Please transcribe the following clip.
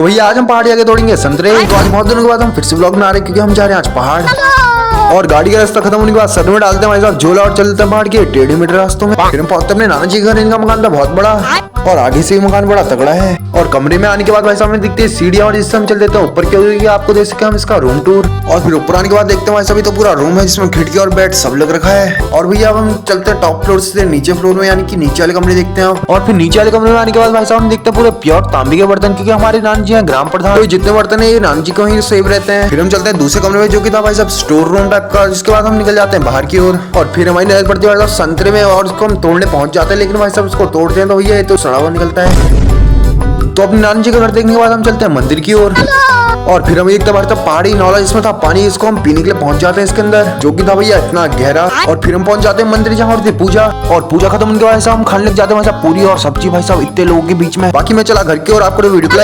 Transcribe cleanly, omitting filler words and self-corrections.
भैया आज हम पहाड़ी आगे तोड़ेंगे संतरे। तो आज बहुत दिनों के बाद हम फिर से ब्लॉग में आ रहे हैं क्योंकि हम जा रहे हैं आज पहाड़। और गाड़ी का रास्ता खत्म होने के बाद सर में डालते हैं हमारे साथ झोला और चलते हैं पहाड़ के टेढ़े मेढ़े रास्तों में। फिर हम पहुंचते अपने नाना जी के घर। इनका मकान था बहुत बड़ा और आगे से ही मकान बड़ा तगड़ा है। और कमरे में आने के बाद भाई साहब हमें दिखती है सीढ़ियां और जिससे हम चल देते हैं ऊपर की ओर। आपको देख सके हम इसका रूम टूर। और फिर ऊपर आने के बाद देखते हैं भाई साहब तो पूरा रूम है जिसमें खिड़की और बेड सब लग रखा है। और भैया अब हम चलते हैं टॉप फ्लोर से नीचे फ्लोर में, यानी कि नीचे वाले कमरे देखते हैं। और फिर नीचे वाले कमरे में आने के बाद भाई साहब हम देखते हैं पूरे प्योर तांबे के बर्तन, क्योंकि हमारे नानी जी हैं ग्राम प्रधान, तो जितने बर्तन है ये नानी जी को ही सेव रहते हैं। फिर हम चलते हैं दूसरे कमरे में जो कि था भाई साहब स्टोर रूम टाइप का। जिसके बाद हम निकल जाते हैं बाहर की ओर। और फिर हमारी नजर पड़ती है भाई साहब संतरे में और उसको हम तोड़ने पहुंच जाते हैं। लेकिन भाई साहब उसको तोड़ते हैं तो भैया ये तो सड़ा हुआ निकलता है। तो अपनी नानी जी का घर देखने के बाद हम चलते हैं मंदिर की ओर। और फिर हम एक तब पहाड़ी नौला जिसमें था पानी, इसको हम पीने के लिए पहुंच जाते हैं इसके अंदर, जो कि था भैया इतना गहरा। और फिर हम पहुंच जाते हैं मंदिर जहाँ होती पूजा। और पूजा खत्म होने के बाद हम खाने लग जाते हैं भाई साहब पूरी और सब्जी भाई साहब इतने लोगों के बीच में। बाकी मैं चला घर की ओर, आपको वीडियो